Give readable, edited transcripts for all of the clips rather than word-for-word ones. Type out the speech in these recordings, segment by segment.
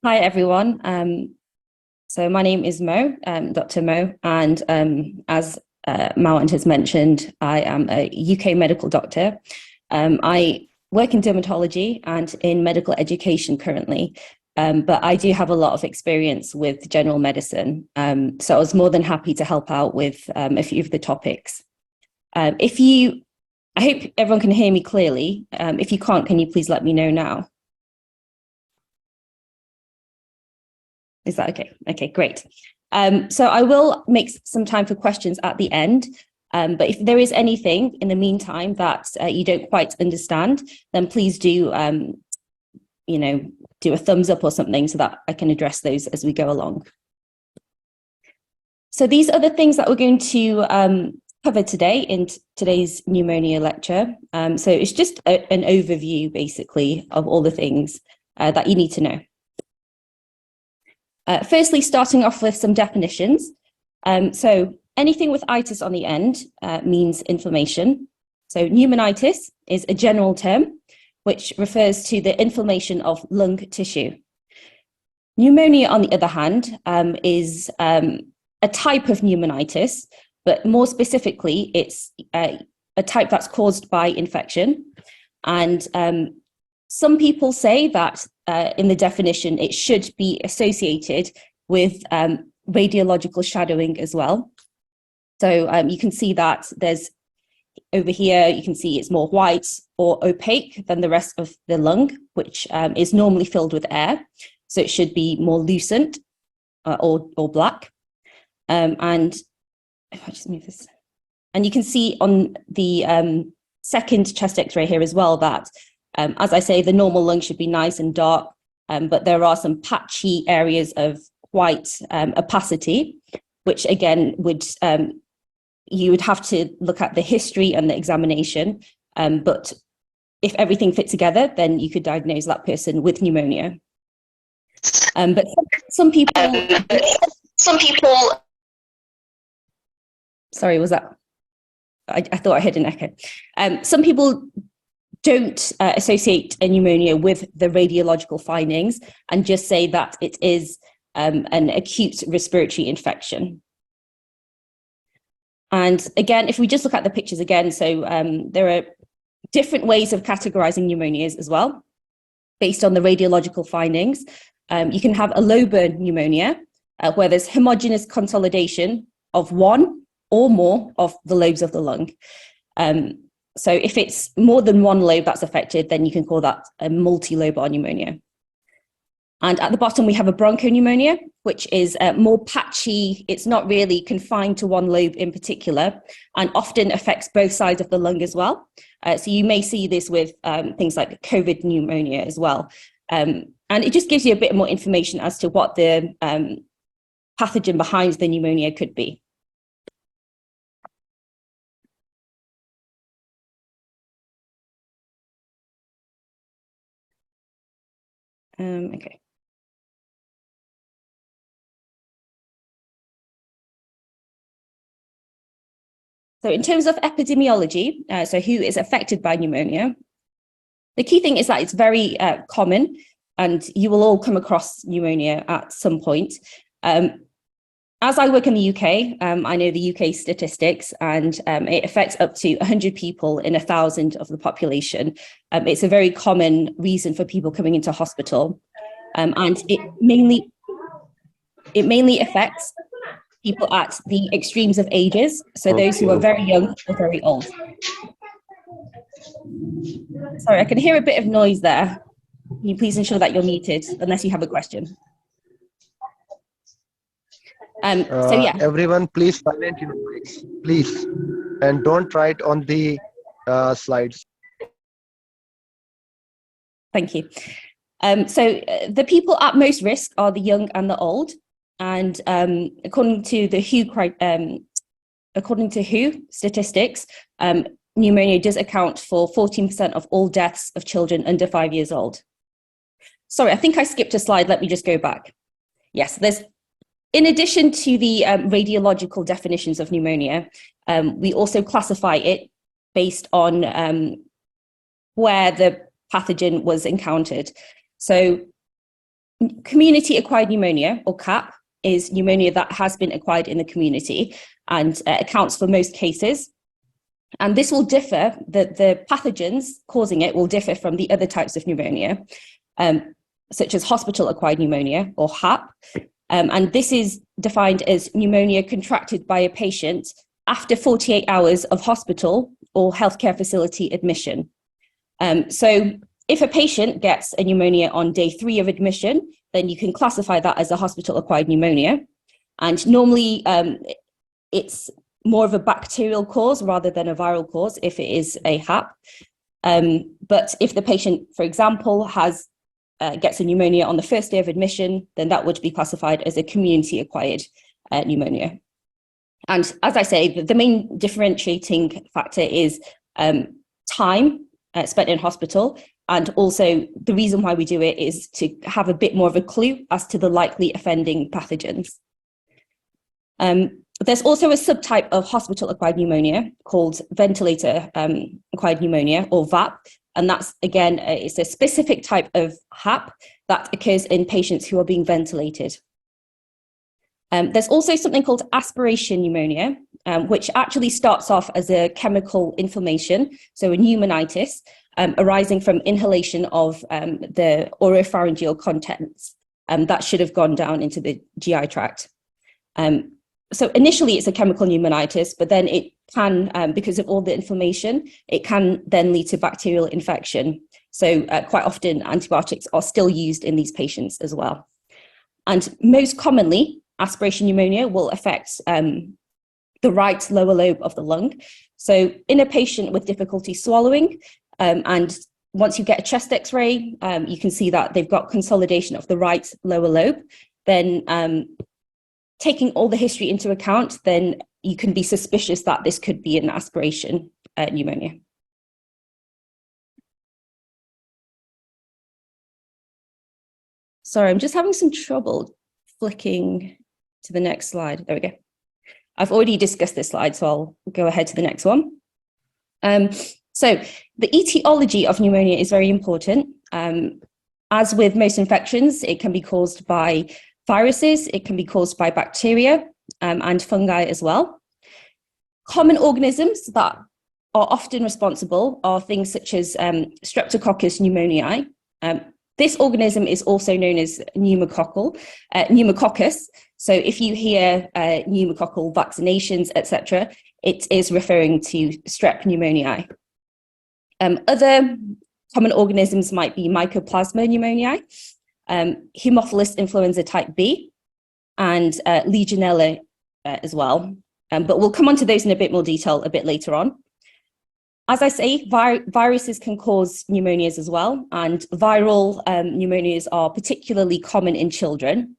Hi, everyone. So my name is Mo, Dr. Mo, and as Mawant has mentioned, I am a UK medical doctor. I work in dermatology and in medical education currently, but I do have a lot of experience with general medicine. So I was more than happy to help out with a few of the topics. I hope everyone can hear me clearly. If you can't, can you please let me know now? Is that okay? Okay, great. So I will make some time for questions at the end. But if there is anything in the meantime that you don't quite understand, then please do, do a thumbs up or something so that I can address those as we go along. So these are the things that we're going to cover today in today's pneumonia lecture. So it's just an overview, basically, of all the things that you need to know. Firstly, starting off with some definitions. So anything with itis on the end means inflammation. So pneumonitis is a general term which refers to the inflammation of lung tissue. Pneumonia, on the other hand, is a type of pneumonitis, but more specifically, it's a type that's caused by infection. And some people say that in the definition, it should be associated with radiological shadowing as well. So you can see that there's over here, you can see it's more white or opaque than the rest of the lung, which is normally filled with air. So it should be more lucent or black. And if I just move this, and you can see on the second chest X-ray here as well that as I say, the normal lung should be nice and dark, but there are some patchy areas of white opacity, which again you would have to look at the history and the examination. But if everything fit together, then you could diagnose that person with pneumonia. But some people. Sorry, was that? I thought I heard an echo. Some people don't associate a pneumonia with the radiological findings and just say that it is an acute respiratory infection. And again, if we just look at the pictures again, so there are different ways of categorizing pneumonias as well, based on the radiological findings. You can have a low-burn pneumonia, where there's homogeneous consolidation of one or more of the lobes of the lung. So if it's more than one lobe that's affected, then you can call that a multilobar pneumonia. And at the bottom, we have a bronchopneumonia, which is more patchy. It's not really confined to one lobe in particular, and often affects both sides of the lung as well. So you may see this with things like COVID pneumonia as well. And it just gives you a bit more information as to what the pathogen behind the pneumonia could be. Okay. So in terms of epidemiology, so who is affected by pneumonia, the key thing is that it's very common, and you will all come across pneumonia at some point. As I work in the UK, I know the UK statistics, and it affects up to 100 people in 1,000 of the population. It's a very common reason for people coming into hospital, and it mainly affects people at the extremes of ages, so those who are very young or very old. Sorry, I can hear a bit of noise there. Can you please ensure that you're muted, unless you have a question? So yeah. Everyone, please silent your mics, please, and don't write on the slides. Thank you. So the people at most risk are the young and the old, and according to the WHO statistics, pneumonia does account for 14% of all deaths of children under 5 years old. Sorry, I think I skipped a slide. Let me just go back. Yes, in addition to the radiological definitions of pneumonia, we also classify it based on where the pathogen was encountered. So Community-acquired pneumonia, or CAP, is pneumonia that has been acquired in the community and accounts for most cases. And this will differ, the pathogens causing it will differ from the other types of pneumonia, such as hospital-acquired pneumonia, or HAP. And this is defined as pneumonia contracted by a patient after 48 hours of hospital or healthcare facility admission. So if a patient gets a pneumonia on day 3 of admission, then you can classify that as a hospital-acquired pneumonia. And normally it's more of a bacterial cause rather than a viral cause if it is a HAP. But if the patient, for example, gets a pneumonia on the first day of admission, then that would be classified as a community-acquired pneumonia. And as I say, the main differentiating factor is time spent in hospital. And also the reason why we do it is to have a bit more of a clue as to the likely offending pathogens. There's also a subtype of hospital-acquired pneumonia called ventilator-acquired pneumonia, or VAP. And that's, again, it's a specific type of HAP that occurs in patients who are being ventilated. There's also something called aspiration pneumonia, which actually starts off as a chemical inflammation, so a pneumonitis, arising from inhalation of the oropharyngeal contents that should have gone down into the GI tract. So initially it's a chemical pneumonitis, but then it can, because of all the inflammation, it can then lead to bacterial infection. So quite often antibiotics are still used in these patients as well. And most commonly, aspiration pneumonia will affect the right lower lobe of the lung. So in a patient with difficulty swallowing, and once you get a chest x-ray, you can see that they've got consolidation of the right lower lobe. Then taking all the history into account, then you can be suspicious that this could be an aspiration pneumonia. Sorry, I'm just having some trouble flicking to the next slide. There we go. I've already discussed this slide, so I'll go ahead to the next one. So the etiology of pneumonia is very important. As with most infections, it can be caused by viruses, it can be caused by bacteria and fungi as well. Common organisms that are often responsible are things such as Streptococcus pneumoniae. This organism is also known as pneumococcal, pneumococcus. So if you hear pneumococcal vaccinations, etc., it is referring to Strep pneumoniae. Other common organisms might be Mycoplasma pneumoniae, Haemophilus influenza type B, and Legionella as well. But we'll come on to those in a bit more detail a bit later on. As I say, viruses can cause pneumonias as well, and viral pneumonias are particularly common in children.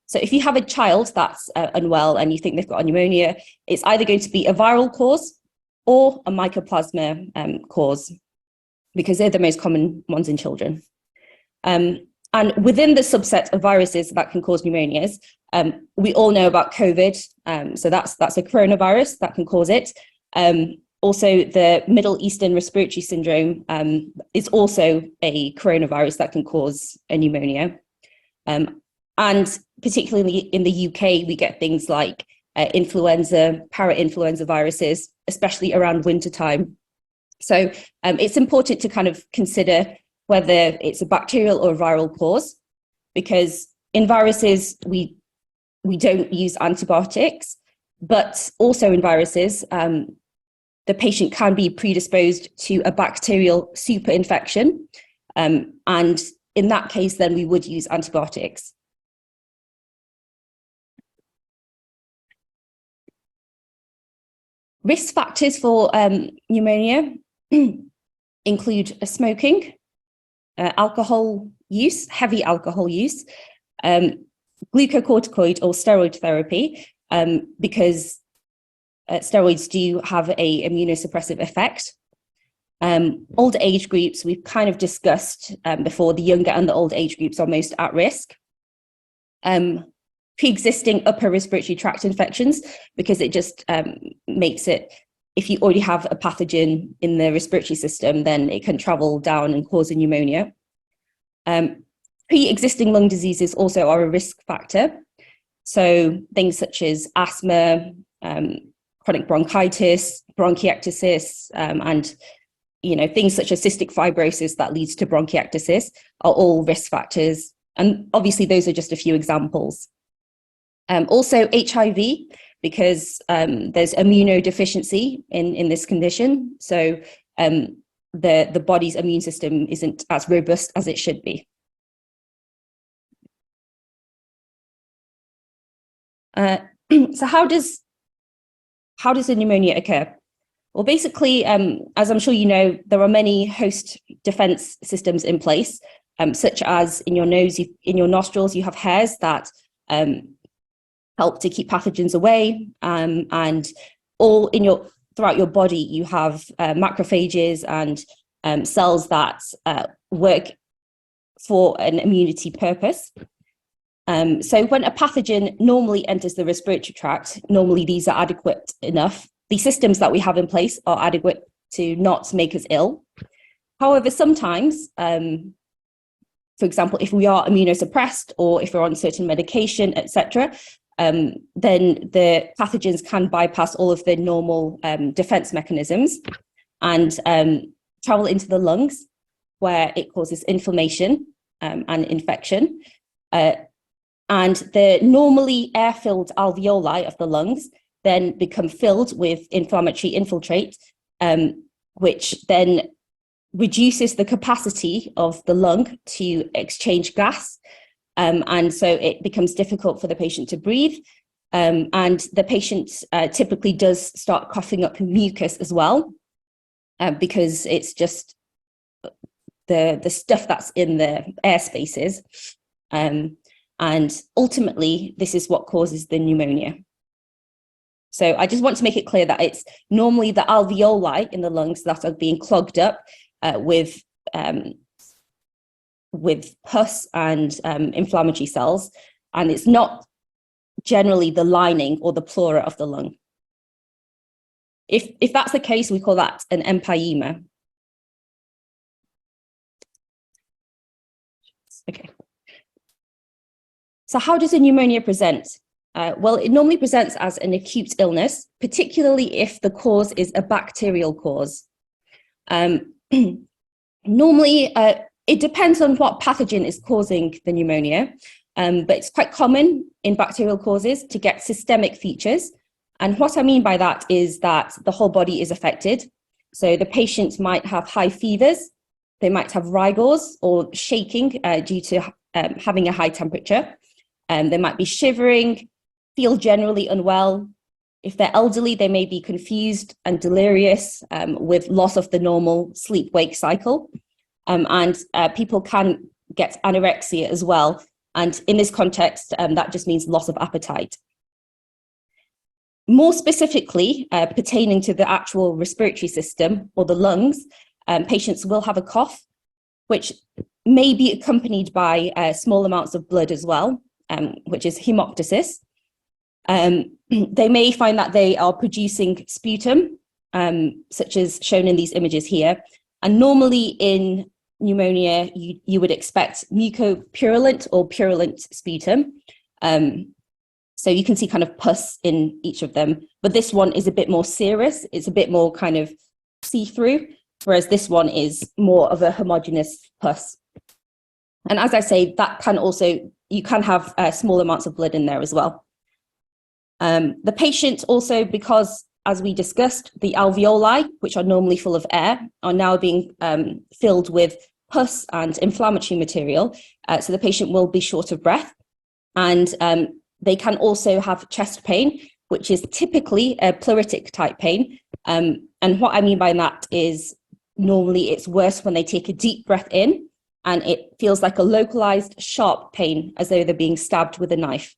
So if you have a child that's unwell and you think they've got a pneumonia, it's either going to be a viral cause or a mycoplasma cause, because they're the most common ones in children. And within the subset of viruses that can cause pneumonias, we all know about COVID. So that's a coronavirus that can cause it. Also, the Middle Eastern Respiratory Syndrome is also a coronavirus that can cause a pneumonia. And particularly in the UK, we get things like influenza, para-influenza viruses, especially around wintertime. So it's important to kind of consider whether it's a bacterial or a viral cause, because in viruses, we don't use antibiotics, but also in viruses, the patient can be predisposed to a bacterial superinfection. And in that case, then we would use antibiotics. Risk factors for pneumonia include smoking, alcohol use, heavy alcohol use, glucocorticoid or steroid therapy, because steroids do have an immunosuppressive effect. Older age groups, we've kind of discussed before, the younger and the older age groups are most at risk. Pre-existing upper respiratory tract infections, because it just makes it, if you already have a pathogen in the respiratory system, then it can travel down and cause a pneumonia. Pre-existing lung diseases also are a risk factor. So things such as asthma, chronic bronchitis, bronchiectasis, and things such as cystic fibrosis that leads to bronchiectasis are all risk factors. And obviously, those are just a few examples. Also, HIV, because there's immunodeficiency in this condition. So the body's immune system isn't as robust as it should be. So how does the pneumonia occur? Well, basically, as I'm sure you know, there are many host defense systems in place, such as in your nose, in your nostrils, you have hairs that help to keep pathogens away, and all throughout your body, you have macrophages and cells that work for an immunity purpose. So when a pathogen normally enters the respiratory tract, normally these are adequate enough. The systems that we have in place are adequate to not make us ill. However, sometimes, for example, if we are immunosuppressed or if we're on certain medication, etc., then the pathogens can bypass all of the normal defense mechanisms and travel into the lungs, where it causes inflammation and infection. And the normally air-filled alveoli of the lungs then become filled with inflammatory infiltrate, which then reduces the capacity of the lung to exchange gas. And so it becomes difficult for the patient to breathe. And the patient typically does start coughing up mucus as well, because it's just the stuff that's in the air spaces. And ultimately, this is what causes the pneumonia. So I just want to make it clear that it's normally the alveoli in the lungs that are being clogged up with pus and inflammatory cells, and it's not generally the lining or the pleura of the lung. If that's the case, we call that an empyema. Okay. So how does a pneumonia present? Well, it normally presents as an acute illness, particularly if the cause is a bacterial cause. Normally, it depends on what pathogen is causing the pneumonia, but it's quite common in bacterial causes to get systemic features. And what I mean by that is that the whole body is affected. So the patient might have high fevers, they might have rigors or shaking due to having a high temperature. They might be shivering, feel generally unwell. If they're elderly, they may be confused and delirious with loss of the normal sleep-wake cycle. And people can get anorexia as well. And in this context, that just means loss of appetite. More specifically, pertaining to the actual respiratory system or the lungs, patients will have a cough, which may be accompanied by small amounts of blood as well, which is hemoptysis. They may find that they are producing sputum, such as shown in these images here. And normally in pneumonia, you would expect mucopurulent or purulent sputum. So you can see kind of pus in each of them, but this one is a bit more serous. It's a bit more kind of see-through, whereas this one is more of a homogeneous pus. And as I say, that can also, you can have small amounts of blood in there as well. The patient also, because as we discussed, the alveoli, which are normally full of air, are now being filled with pus and inflammatory material. So the patient will be short of breath, and they can also have chest pain, which is typically a pleuritic type pain. And what I mean by that is normally it's worse when they take a deep breath in, and it feels like a localized sharp pain as though they're being stabbed with a knife.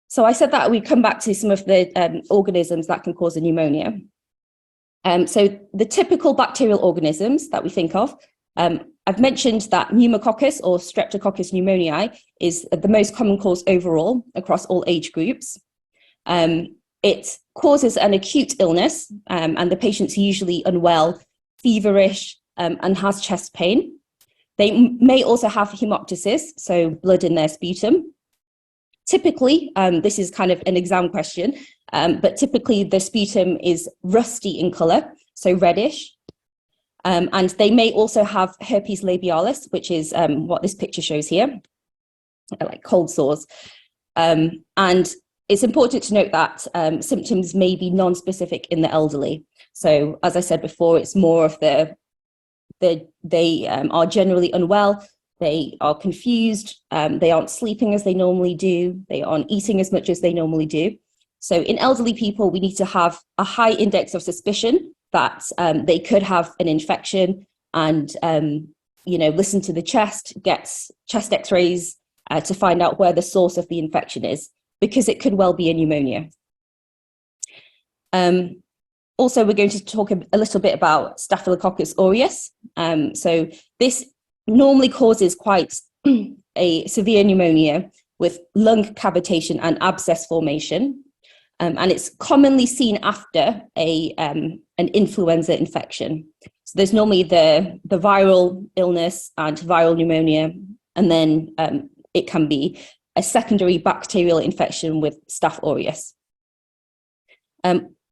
So I said that we'd come back to some of the organisms that can cause a pneumonia. So the typical bacterial organisms that we think of, I've mentioned that pneumococcus or streptococcus pneumoniae is the most common cause overall across all age groups. It causes an acute illness, and the patient's usually unwell, feverish, and has chest pain. They may also have hemoptysis, so blood in their sputum. Typically, this is kind of an exam question, but typically the sputum is rusty in color, so reddish. And they may also have herpes labialis, which is what this picture shows here, like cold sores. And it's important to note that symptoms may be non-specific in the elderly. So as I said before, it's more of they are generally unwell, they are confused, they aren't sleeping as they normally do, they aren't eating as much as they normally do. So in elderly people, we need to have a high index of suspicion that they could have an infection, and listen to the chest, get chest x-rays to find out where the source of the infection is, because it could well be a pneumonia. Also, we're going to talk a little bit about Staphylococcus aureus. So this normally causes quite a severe pneumonia with lung cavitation and abscess formation. And it's commonly seen after an influenza infection. So there's normally the viral illness and viral pneumonia, and then it can be a secondary bacterial infection with Staph aureus.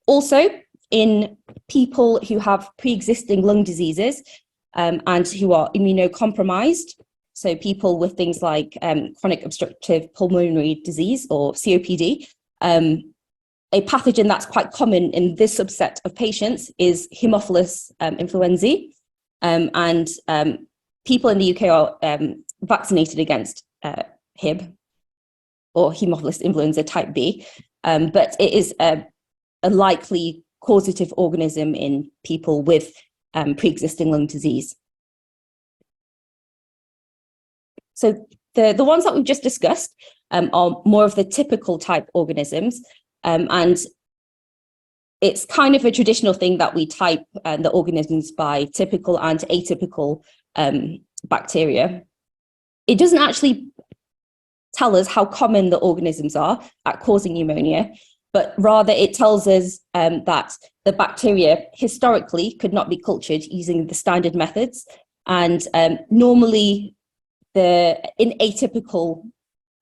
Also, in people who have pre-existing lung diseases and who are immunocompromised, so people with things like chronic obstructive pulmonary disease or COPD, a pathogen that's quite common in this subset of patients is Haemophilus influenzae, and people in the UK are vaccinated against Hib, or Haemophilus influenza type B, but it is a likely causative organism in people with pre-existing lung disease. So the ones that we've just discussed are more of the typical type organisms, and it's kind of a traditional thing that we type the organisms by typical and atypical bacteria. It doesn't actually tell us how common the organisms are at causing pneumonia, but rather it tells us that the bacteria historically could not be cultured using the standard methods. And normally in atypical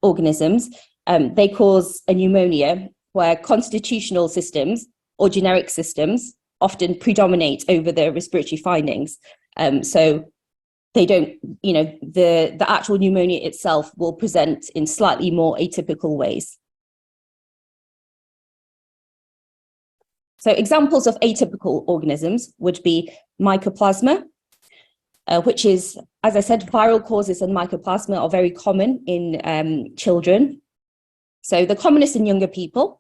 organisms, they cause a pneumonia where constitutional systems or generic systems often predominate over the respiratory findings. So they don't, the actual pneumonia itself will present in slightly more atypical ways. So examples of atypical organisms would be mycoplasma, which is, as I said, viral causes and mycoplasma are very common in children. So the commonest in younger people.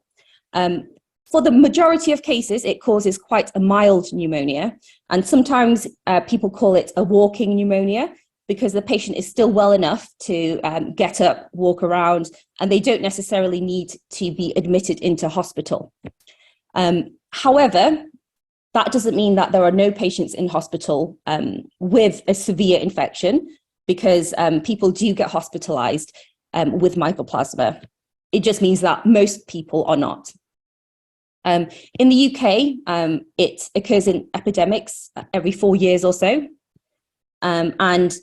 For the majority of cases, it causes quite a mild pneumonia. And sometimes people call it a walking pneumonia because the patient is still well enough to get up, walk around, and they don't necessarily need to be admitted into hospital. However, that doesn't mean that there are no patients in hospital with a severe infection, because people do get hospitalized with mycoplasma. It just means that most people are not. In the UK, it occurs in epidemics every 4 years or so. And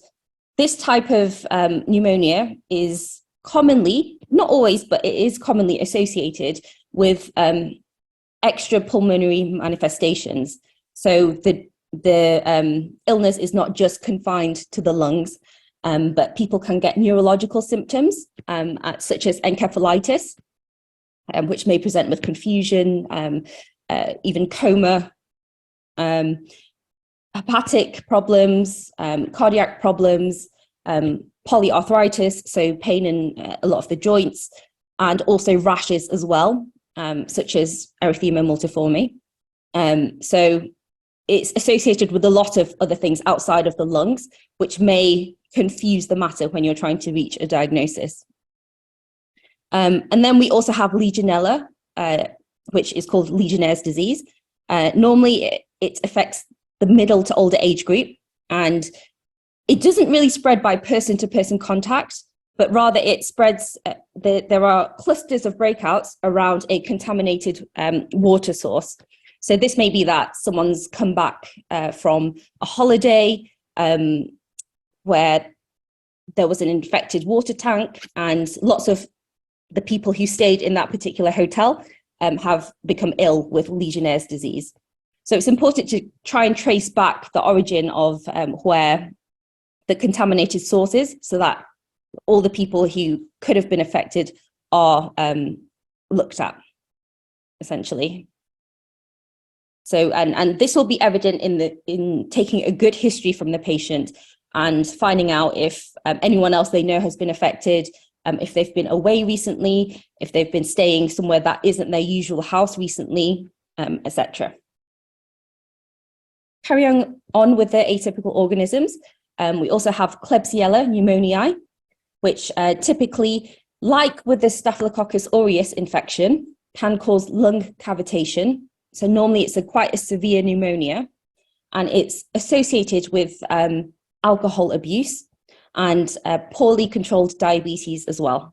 this type of pneumonia is commonly, not always, but it is commonly associated with extra pulmonary manifestations. So the illness is not just confined to the lungs, but people can get neurological symptoms such as encephalitis, which may present with confusion, even coma, hepatic problems, cardiac problems, polyarthritis, so pain in a lot of the joints, and also rashes as well, such as erythema multiforme. So it's associated with a lot of other things outside of the lungs, which may confuse the matter when you're trying to reach a diagnosis. And then we also have Legionella, which is called Legionnaire's disease. Normally, it affects the middle to older age group, and it doesn't really spread by person-to-person contact, but rather it spreads, there are clusters of breakouts around a contaminated water source. So this may be that someone's come back from a holiday where there was an infected water tank, and lots of the people who stayed in that particular hotel have become ill with Legionnaire's disease. So it's important to try and trace back the origin of where the contaminated source is, so that all the people who could have been affected are looked at, essentially. So, and this will be evident in taking a good history from the patient and finding out if anyone else they know has been affected, if they've been away recently, if they've been staying somewhere that isn't their usual house recently, etc. Carrying on with the atypical organisms, we also have Klebsiella pneumoniae, which typically, like with the Staphylococcus aureus infection, can cause lung cavitation. So normally it's quite a severe pneumonia, and it's associated with alcohol abuse and poorly controlled diabetes as well.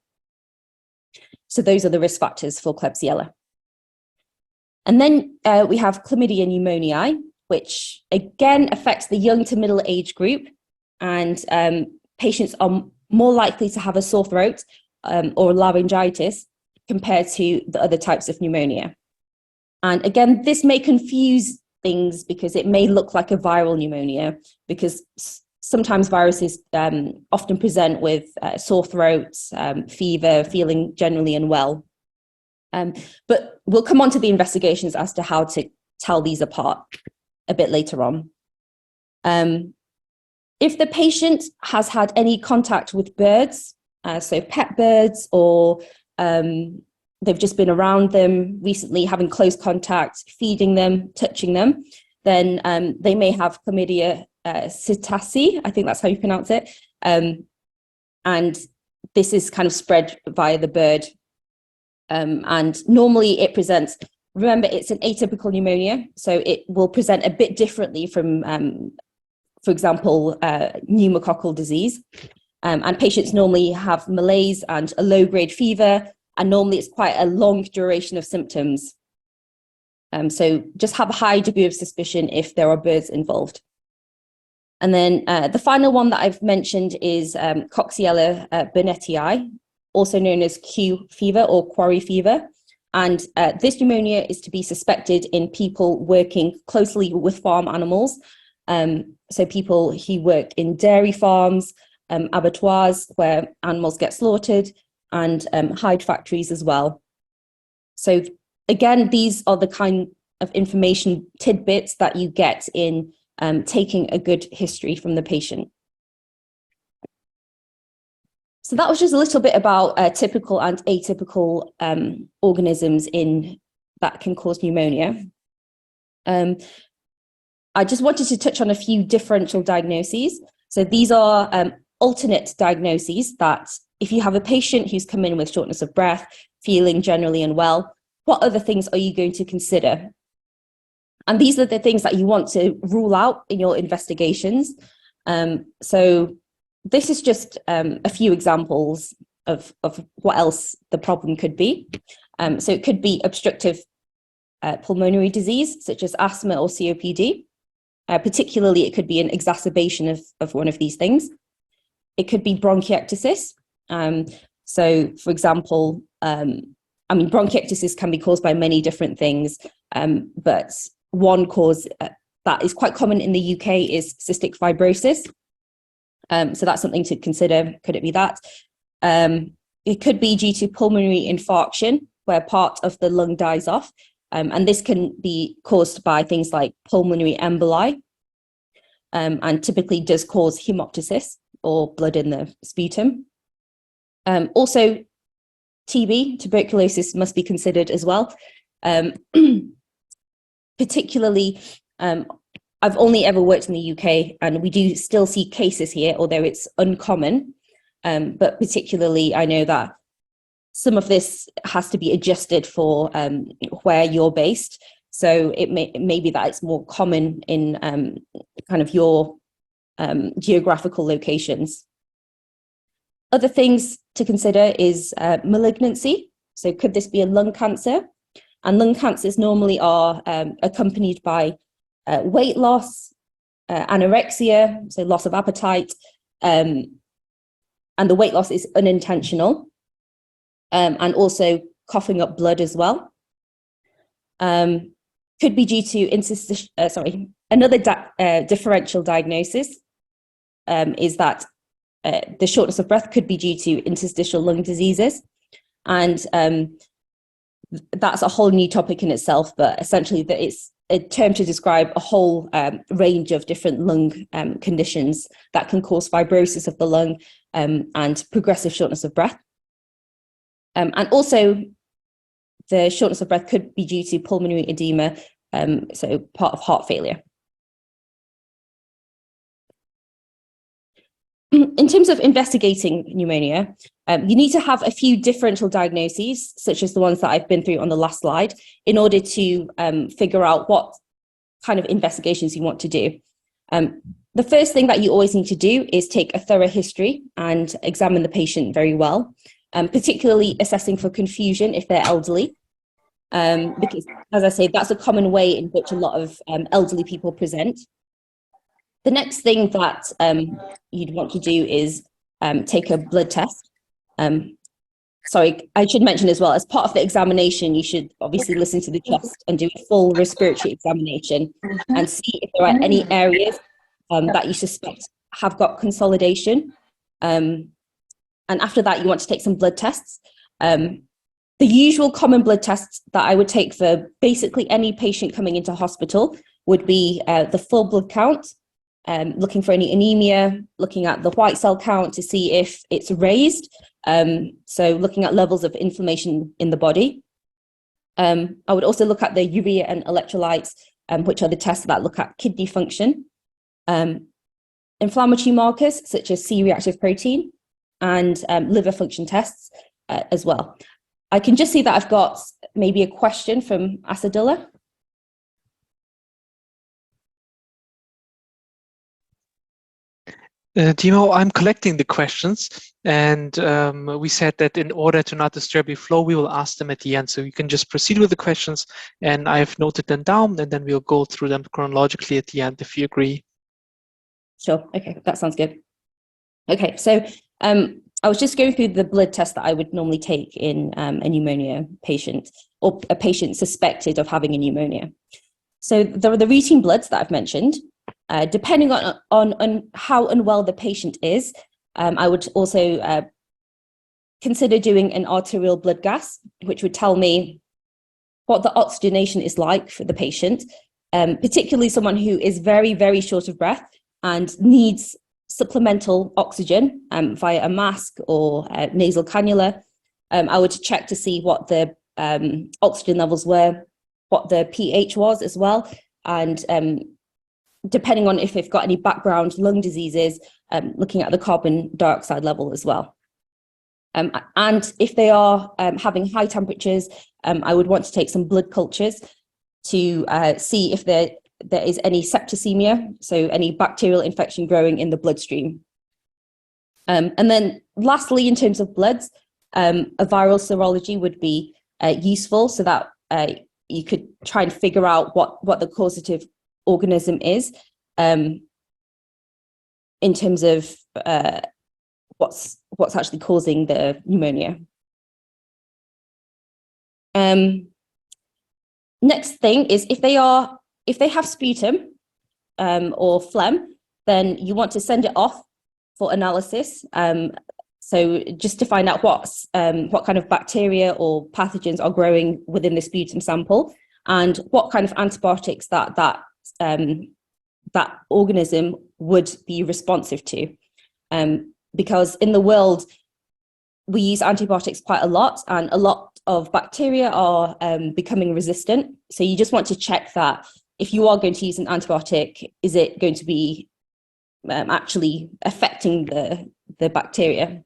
So those are the risk factors for Klebsiella. And then we have Chlamydia pneumoniae, which again affects the young to middle age group, and patients are more likely to have a sore throat or laryngitis compared to the other types of pneumonia. And again, this may confuse things because it may look like a viral pneumonia, because sometimes viruses often present with sore throats, fever, feeling generally unwell. But we'll come on to the investigations as to how to tell these apart a bit later on. If the patient has had any contact with birds, so pet birds, or they've just been around them recently, having close contact, feeding them, touching them, then they may have Chlamydia psittaci, I think that's how you pronounce it. And this is kind of spread via the bird. And normally it presents, remember, it's an atypical pneumonia, so it will present a bit differently from, for example, pneumococcal disease. And patients normally have malaise and a low-grade fever, and normally it's quite a long duration of symptoms. So just have a high degree of suspicion if there are birds involved. And then the final one that I've mentioned is Coxiella burnettii, also known as Q fever or quarry fever. And this pneumonia is to be suspected in people working closely with farm animals. So people who work in dairy farms, abattoirs where animals get slaughtered, and hide factories as well. So again, these are the kind of information tidbits that you get in taking a good history from the patient. So that was just a little bit about typical and atypical organisms that can cause pneumonia. I just wanted to touch on a few differential diagnoses. So these are alternate diagnoses that if you have a patient who's come in with shortness of breath, feeling generally unwell, what other things are you going to consider? And these are the things that you want to rule out in your investigations. So this is just a few examples of what else the problem could be. So it could be obstructive pulmonary disease, such as asthma or COPD. Particularly, it could be an exacerbation of one of these things. It could be bronchiectasis. So, for example, bronchiectasis can be caused by many different things, but one cause that is quite common in the UK is cystic fibrosis. So that's something to consider. Could it be that? It could be due to pulmonary infarction, where part of the lung dies off. And this can be caused by things like pulmonary emboli, and typically does cause hemoptysis or blood in the sputum. Also, TB, tuberculosis, must be considered as well. Particularly, I've only ever worked in the UK, and we do still see cases here, although it's uncommon. But particularly, I know that some of this has to be adjusted for where you're based. So it may be that it's more common in kind of your geographical locations. Other things to consider is malignancy. So could this be a lung cancer? And lung cancers normally are accompanied by weight loss, anorexia, so loss of appetite, and the weight loss is unintentional, and also coughing up blood as well. Could be due to another differential diagnosis is that the shortness of breath could be due to interstitial lung diseases. And that's a whole new topic in itself, but essentially that it's a term to describe a whole range of different lung conditions that can cause fibrosis of the lung and progressive shortness of breath. And also the shortness of breath could be due to pulmonary edema, so part of heart failure. In terms of investigating pneumonia, you need to have a few differential diagnoses, such as the ones that I've been through on the last slide, in order to figure out what kind of investigations you want to do. The first thing that you always need to do is take a thorough history and examine the patient very well, particularly assessing for confusion if they're elderly, because, as I say, that's a common way in which a lot of elderly people present. The next thing that you'd want to do is take a blood test. Sorry, I should mention as well, as part of the examination, you should obviously listen to the chest and do a full respiratory examination and see if there are any areas that you suspect have got consolidation. And after that, you want to take some blood tests. The usual common blood tests that I would take for basically any patient coming into hospital would be the full blood count, looking for any anemia, looking at the white cell count to see if it's raised. So looking at levels of inflammation in the body. I would also look at the urea and electrolytes, which are the tests that look at kidney function. Inflammatory markers such as C-reactive protein and liver function tests as well. I can just see that I've got maybe a question from Asadullah. Timo, I'm collecting the questions, and we said that in order to not disturb your flow, we will ask them at the end. So you can just proceed with the questions, and I've noted them down, and then we'll go through them chronologically at the end if you agree. Sure. Okay, that sounds good. Okay, so I was just going through the blood test that I would normally take in a pneumonia patient or a patient suspected of having a pneumonia. So there are the routine bloods that I've mentioned. Depending on how unwell the patient is, I would also consider doing an arterial blood gas, which would tell me what the oxygenation is like for the patient, particularly someone who is very, very short of breath and needs supplemental oxygen via a mask or a nasal cannula. I would check to see what the oxygen levels were, what the pH was as well, and depending on if they've got any background lung diseases, looking at the carbon dioxide level as well. And if they are having high temperatures, I would want to take some blood cultures to see if there is any septicemia, so any bacterial infection growing in the bloodstream. And then lastly, in terms of bloods, a viral serology would be useful so that you could try and figure out what the causative organism is in terms of what's actually causing the pneumonia. Next thing is if they have sputum or phlegm, then you want to send it off for analysis. So just to find out what kind of bacteria or pathogens are growing within the sputum sample and what kind of antibiotics that organism would be responsive to. Because in the world, we use antibiotics quite a lot and a lot of bacteria are becoming resistant. So you just want to check that if you are going to use an antibiotic, is it going to be actually affecting the bacteria?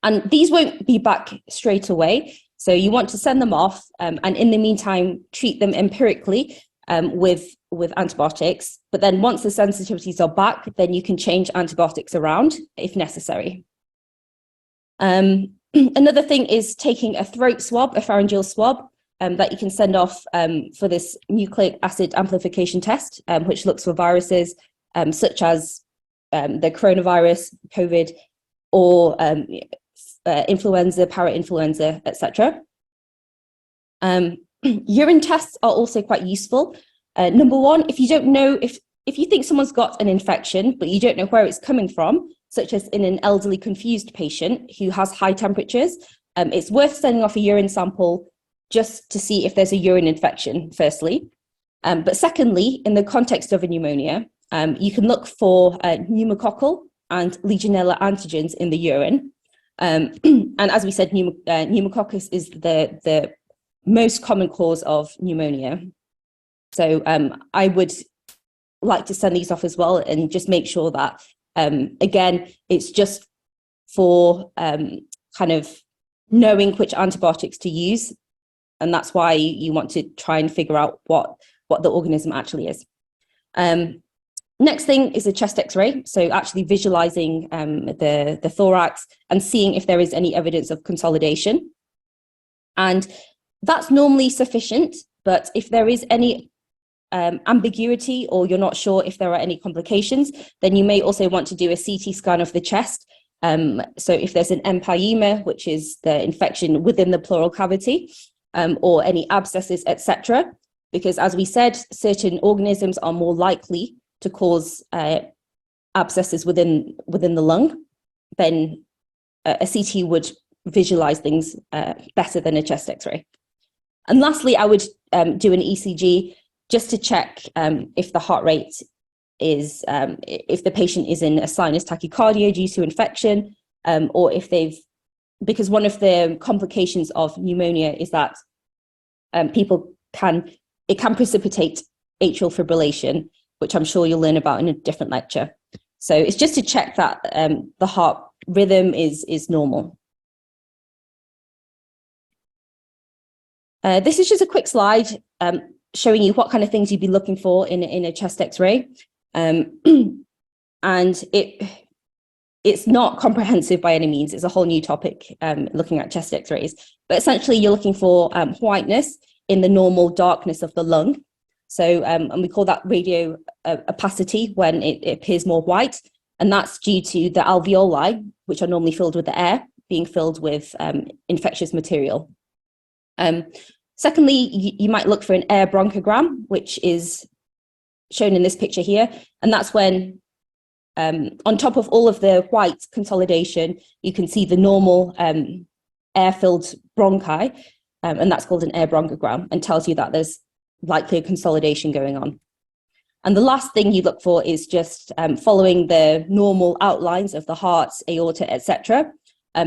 And these won't be back straight away. So you want to send them off and in the meantime, treat them empirically with antibiotics. But then once the sensitivities are back, then you can change antibiotics around if necessary. Another thing is taking a throat swab, a pharyngeal swab, that you can send off for this nucleic acid amplification test, which looks for viruses such as the coronavirus, COVID, or influenza, parainfluenza, etc. Urine tests are also quite useful. Number one, if you don't know, if you think someone's got an infection, but you don't know where it's coming from, such as in an elderly confused patient who has high temperatures, it's worth sending off a urine sample just to see if there's a urine infection, firstly. But secondly, in the context of a pneumonia, you can look for pneumococcal and Legionella antigens in the urine. And as we said, pneumococcus is the most common cause of pneumonia. So I would like to send these off as well and just make sure that, again, it's just for kind of knowing which antibiotics to use. And that's why you want to try and figure out what the organism actually is. Next thing is a chest X-ray. So actually visualizing the thorax and seeing if there is any evidence of consolidation. And that's normally sufficient, but if there is any ambiguity or you're not sure if there are any complications, then you may also want to do a CT scan of the chest. So if there's an empyema, which is the infection within the pleural cavity, or any abscesses, etc. Because as we said, certain organisms are more likely to cause abscesses within the lung, then a CT would visualize things better than a chest X-ray. And lastly, I would do an ECG just to check if the heart rate is, if the patient is in a sinus tachycardia due to infection, or if they've, because one of the complications of pneumonia is that it can precipitate atrial fibrillation, which I'm sure you'll learn about in a different lecture. So it's just to check that the heart rhythm is normal. This is just a quick slide showing you what kind of things you'd be looking for in a chest X-ray. And it's not comprehensive by any means. It's a whole new topic looking at chest X-rays. But essentially, you're looking for whiteness in the normal darkness of the lung. So, and we call that radio opacity when it appears more white. And that's due to the alveoli, which are normally filled with the air, being filled with infectious material. Secondly, you might look for an air bronchogram, which is shown in this picture here. And that's when, on top of all of the white consolidation, you can see the normal air-filled bronchi, and that's called an air bronchogram, and tells you that there's likely a consolidation going on. And the last thing you look for is just following the normal outlines of the heart, aorta, etc.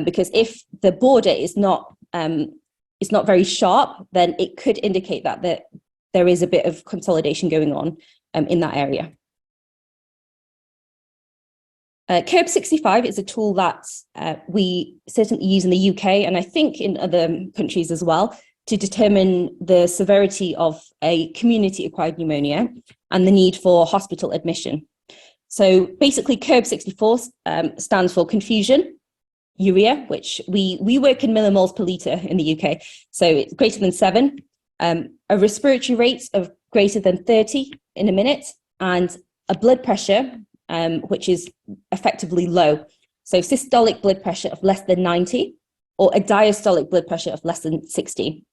Because if the border is not very sharp, then it could indicate that there is a bit of consolidation going on in that area. Curb 65 is a tool that we certainly use in the UK, and I think in other countries as well, to determine the severity of a community-acquired pneumonia and the need for hospital admission. So basically, Curb 64 stands for confusion, urea, which we work in millimoles per litre in the UK, so it's greater than 7, a respiratory rate of greater than 30 in a minute, and a blood pressure, which is effectively low. So systolic blood pressure of less than 90, or a diastolic blood pressure of less than 60.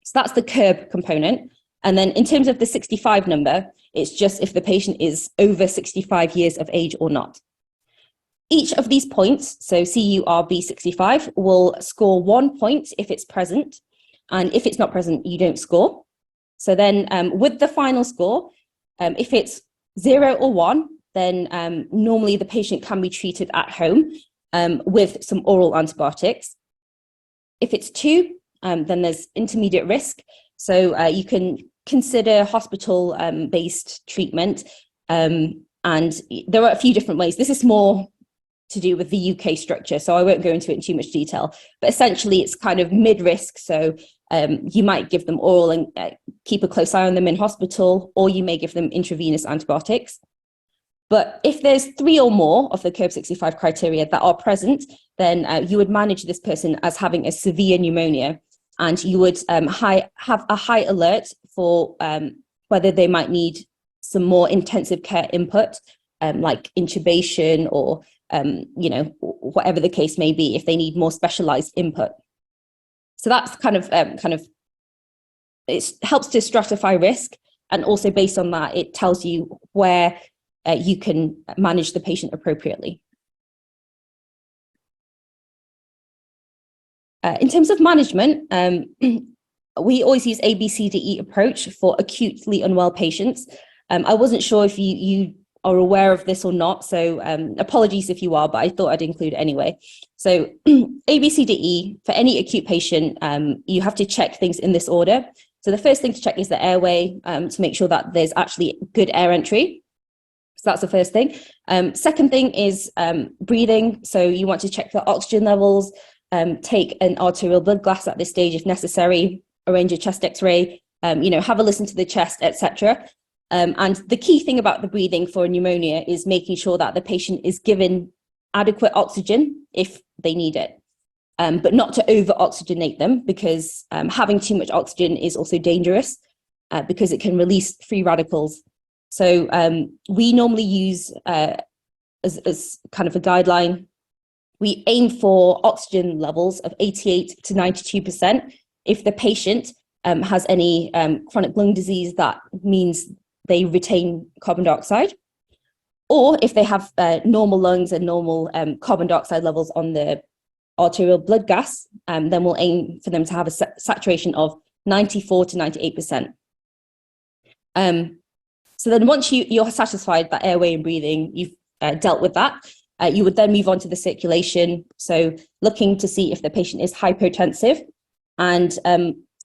So that's the curb component. And then in terms of the 65 number, it's just if the patient is over 65 years of age or not. Each of these points, so CURB 65, will score 1 point if it's present. And if it's not present, you don't score. So then with the final score, if it's 0 or 1, then normally the patient can be treated at home with some oral antibiotics. If it's 2, then there's intermediate risk. So you can consider hospital-based treatment. And there are a few different ways. This is more to do with the UK structure, so I won't go into it in too much detail. But essentially, it's kind of mid-risk. So you might give them oral and keep a close eye on them in hospital, or you may give them intravenous antibiotics. But if there's 3 or more of the Curb 65 criteria that are present, then you would manage this person as having a severe pneumonia. and you would have a high alert for whether they might need some more intensive care input, like intubation or whatever the case may be, if they need more specialized input. So that's kind of it helps to stratify risk, and also based on that, it tells you where you can manage the patient appropriately. In terms of management, we always use ABCDE approach for acutely unwell patients. I wasn't sure if you are aware of this or not, so apologies if you are, but I thought I'd include it anyway. So ABCDE, for any acute patient, you have to check things in this order. So the first thing to check is the airway, to make sure that there's actually good air entry. So that's the first thing. Second thing is breathing. So you want to check for oxygen levels, take an arterial blood gas at this stage if necessary, arrange a chest x-ray, have a listen to the chest, etc. And the key thing about the breathing for pneumonia is making sure that the patient is given adequate oxygen if they need it, but not to over-oxygenate them, because having too much oxygen is also dangerous because it can release free radicals. So we normally use, as kind of a guideline, we aim for oxygen levels of 88 to 92%. If the patient has any chronic lung disease, that means they retain carbon dioxide. Or if they have normal lungs and normal carbon dioxide levels on the arterial blood gas, then we'll aim for them to have a saturation of 94 to 98%. So then once you're satisfied that airway and breathing, you've dealt with that, you would then move on to the circulation. So looking to see if the patient is hypotensive. And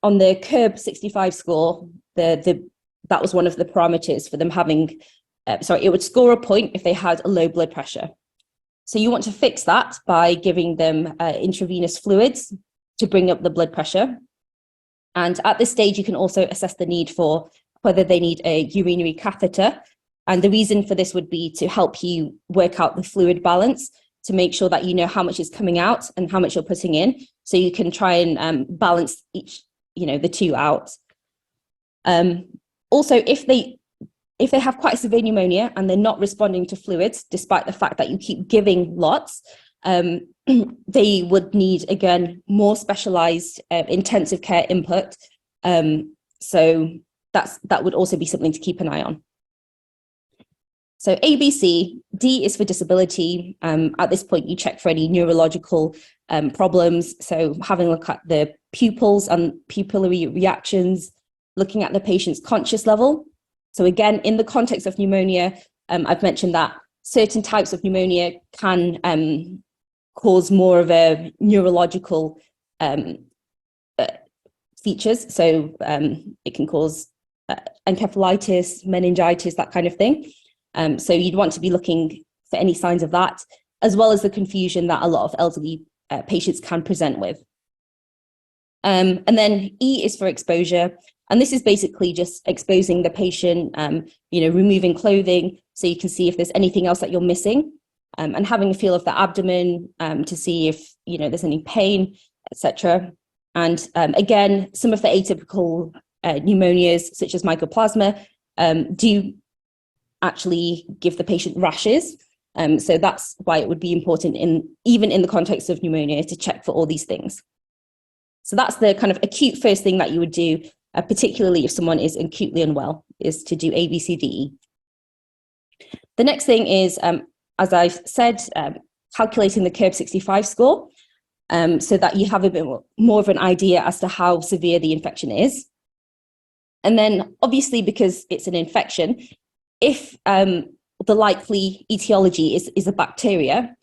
on the CURB 65 score, that was one of the parameters for them having, it would score a point if they had a low blood pressure. So you want to fix that by giving them intravenous fluids to bring up the blood pressure. And at this stage, you can also assess the need for whether they need a urinary catheter. And the reason for this would be to help you work out the fluid balance, to make sure that you know how much is coming out and how much you're putting in, so you can try and balance each, the two out. Also, if they have quite severe pneumonia and they're not responding to fluids, despite the fact that you keep giving lots, they would need, again, more specialized intensive care input. So that would also be something to keep an eye on. So ABC, D is for disability. At this point, you check for any neurological problems. So having a look at the pupils and pupillary reactions, looking at the patient's conscious level. So again, in the context of pneumonia, I've mentioned that certain types of pneumonia can cause more of a neurological features. So it can cause encephalitis, meningitis, that kind of thing. So you'd want to be looking for any signs of that, as well as the confusion that a lot of elderly patients can present with. And then E is for exposure. And this is basically just exposing the patient, removing clothing so you can see if there's anything else that you're missing, and having a feel of the abdomen to see if, there's any pain, etc. And again, some of the atypical pneumonias, such as mycoplasma, do actually give the patient rashes. So that's why it would be important, even in the context of pneumonia, to check for all these things. So that's the kind of acute first thing that you would do, particularly if someone is acutely unwell, is to do ABCDE. The next thing is, as I've said, calculating the CURB 65 score, so that you have a bit more of an idea as to how severe the infection is. And then obviously, because it's an infection, if the likely etiology is a bacteria,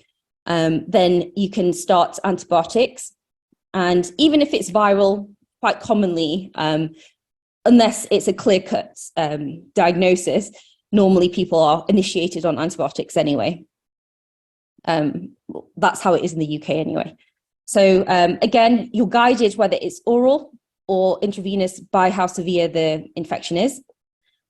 then you can start antibiotics. And even if it's viral, quite commonly, unless it's a clear-cut diagnosis, normally people are initiated on antibiotics anyway. That's how it is in the UK anyway. So again, you're guided whether it's oral or intravenous by how severe the infection is.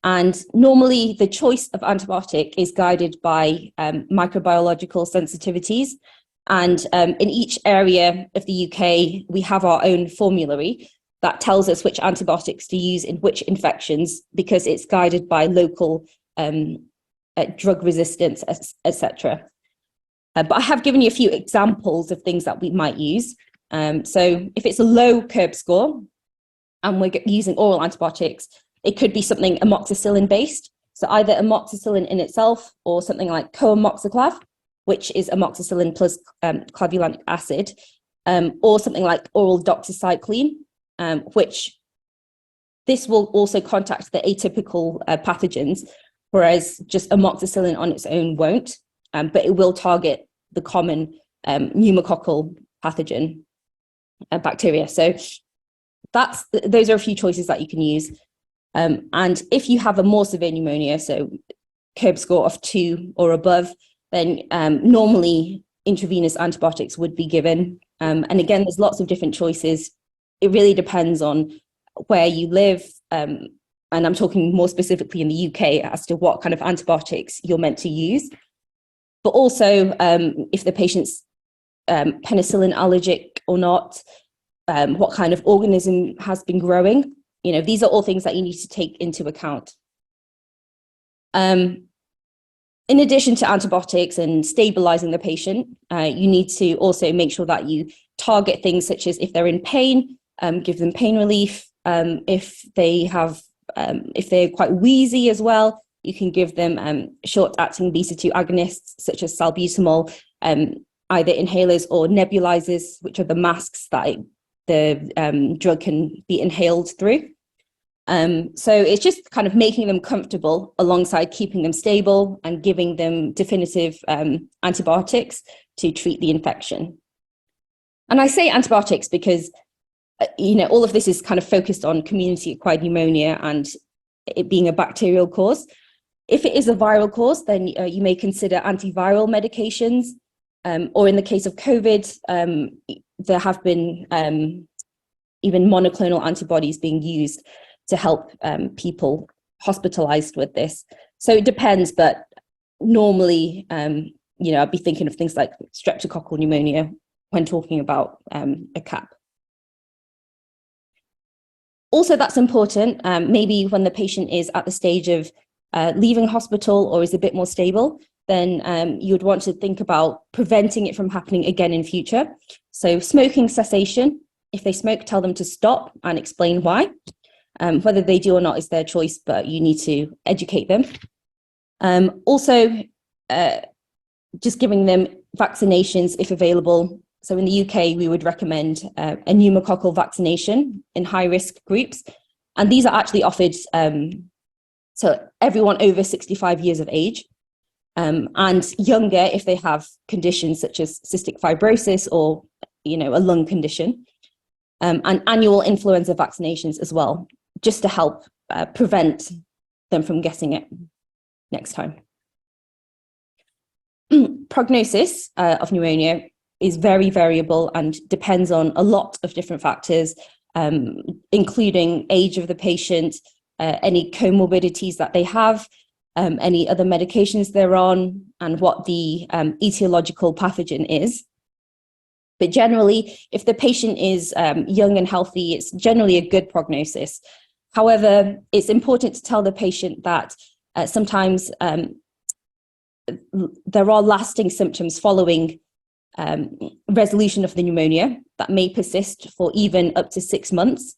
And normally the choice of antibiotic is guided by microbiological sensitivities. And in each area of the UK, we have our own formulary that tells us which antibiotics to use in which infections, because it's guided by local drug resistance, etc. But I have given you a few examples of things that we might use. So if it's a low curb score and we're using oral antibiotics, it could be something amoxicillin based. So either amoxicillin in itself or something like coamoxiclav, which is amoxicillin plus clavulanic acid, or something like oral doxycycline, which this will also contact the atypical pathogens, whereas just amoxicillin on its own won't, but it will target the common pneumococcal pathogen bacteria. So those are a few choices that you can use. And if you have a more severe pneumonia, so curb score of 2 or above, then normally intravenous antibiotics would be given. And again, there's lots of different choices. It really depends on where you live. And I'm talking more specifically in the UK as to what kind of antibiotics you're meant to use. But also if the patient's penicillin allergic or not, what kind of organism has been growing. These are all things that you need to take into account. In addition to antibiotics and stabilizing the patient, you need to also make sure that you target things such as if they're in pain, give them pain relief. If they're quite wheezy as well, you can give them short-acting beta-2 agonists such as salbutamol, either inhalers or nebulizers, which are the masks that the drug can be inhaled through. So it's just kind of making them comfortable alongside keeping them stable and giving them definitive antibiotics to treat the infection. And I say antibiotics because, all of this is kind of focused on community-acquired pneumonia and it being a bacterial cause. If it is a viral cause, then you may consider antiviral medications, or in the case of COVID, there have been even monoclonal antibodies being used to help people hospitalized with this. So it depends, but normally, I'd be thinking of things like streptococcal pneumonia when talking about a CAP. Also, that's important, maybe when the patient is at the stage of leaving hospital or is a bit more stable, then you would want to think about preventing it from happening again in future. So smoking cessation, if they smoke, tell them to stop and explain why. Whether they do or not is their choice, but you need to educate them. Also, just giving them vaccinations if available. So in the UK, we would recommend a pneumococcal vaccination in high-risk groups. And these are actually offered to everyone over 65 years of age, and younger if they have conditions such as cystic fibrosis or, a lung condition, and annual influenza vaccinations as well, just to help prevent them from getting it next time. Prognosis of pneumonia is very variable and depends on a lot of different factors, including age of the patient, any comorbidities that they have, any other medications they're on, and what the etiological pathogen is. But generally, if the patient is young and healthy, it's generally a good prognosis. However, it's important to tell the patient that sometimes there are lasting symptoms following resolution of the pneumonia that may persist for even up to 6 months.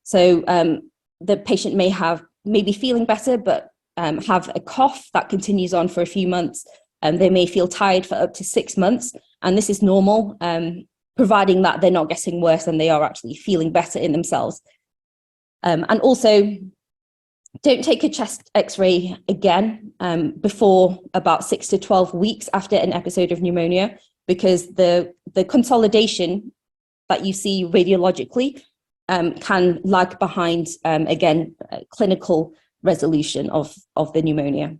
So the patient may be feeling better, but have a cough that continues on for a few months. They may feel tired for up to 6 months, and this is normal, providing that they're not getting worse and they are actually feeling better in themselves. And also, don't take a chest x-ray again before about 6 to 12 weeks after an episode of pneumonia, because the consolidation that you see radiologically can lag behind, again, clinical resolution of the pneumonia.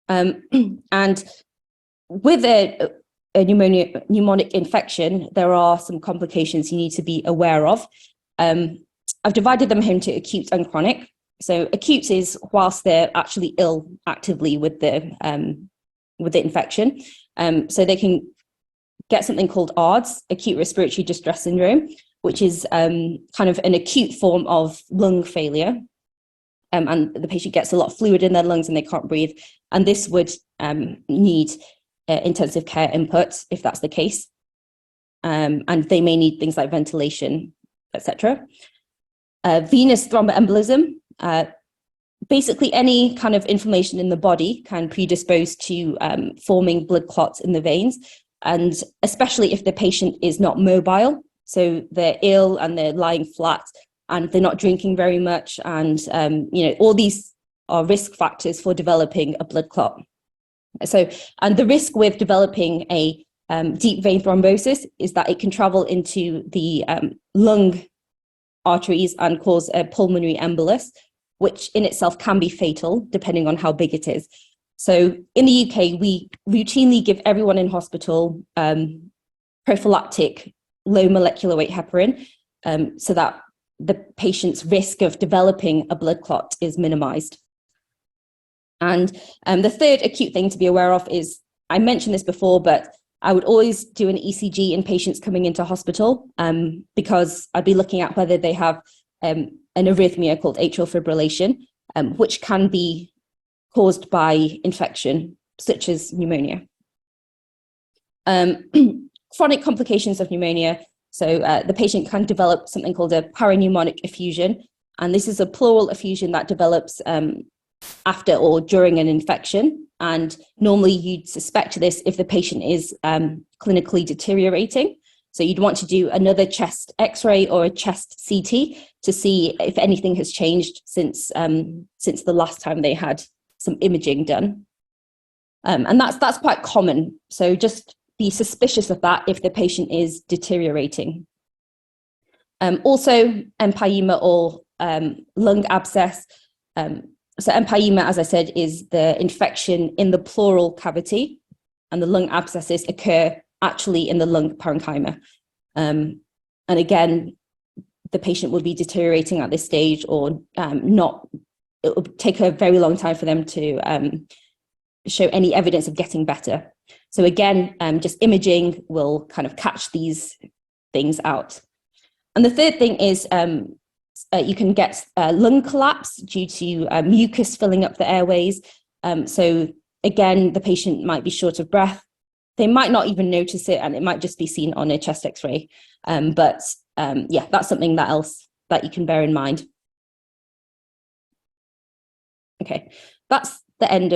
And with a pneumonic infection, there are some complications you need to be aware of. I've divided them into acute and chronic. So acute is whilst they're actually ill actively with the the infection. So they can get something called ARDS, acute respiratory distress syndrome, which is kind of an acute form of lung failure. And the patient gets a lot of fluid in their lungs and they can't breathe. And this would need intensive care input if that's the case. And they may need things like ventilation, etc. Venous thromboembolism, basically any kind of inflammation in the body can predispose to forming blood clots in the veins, and especially if the patient is not mobile, so they're ill and they're lying flat and they're not drinking very much, and all these are risk factors for developing a blood clot. So, and the risk with developing a deep vein thrombosis is that it can travel into the lung arteries and cause a pulmonary embolus, which in itself can be fatal depending on how big it is. So in the UK, we routinely give everyone in hospital prophylactic low molecular weight heparin, so that the patient's risk of developing a blood clot is minimized. And the third acute thing to be aware of is, I mentioned this before, but I would always do an ECG in patients coming into hospital, because I'd be looking at whether they have an arrhythmia called atrial fibrillation, which can be caused by infection, such as pneumonia. Chronic complications of pneumonia. So the patient can develop something called a parapneumonic effusion. And this is a pleural effusion that develops after or during an infection. And normally you'd suspect this if the patient is clinically deteriorating. So you'd want to do another chest X-ray or a chest CT to see if anything has changed since the last time they had some imaging done. And that's quite common. So just be suspicious of that if the patient is deteriorating. Also, empyema or lung abscess. So empyema, as I said, is the infection in the pleural cavity, and the lung abscesses occur actually in the lung parenchyma. And again, the patient will be deteriorating at this stage, or not. It will take a very long time for them to show any evidence of getting better. So again, just imaging will kind of catch these things out. And the third thing is you can get lung collapse due to mucus filling up the airways. So again, the patient might be short of breath. They might not even notice it, and it might just be seen on a chest X-ray. But yeah, that's something else that you can bear in mind. Okay, that's the end of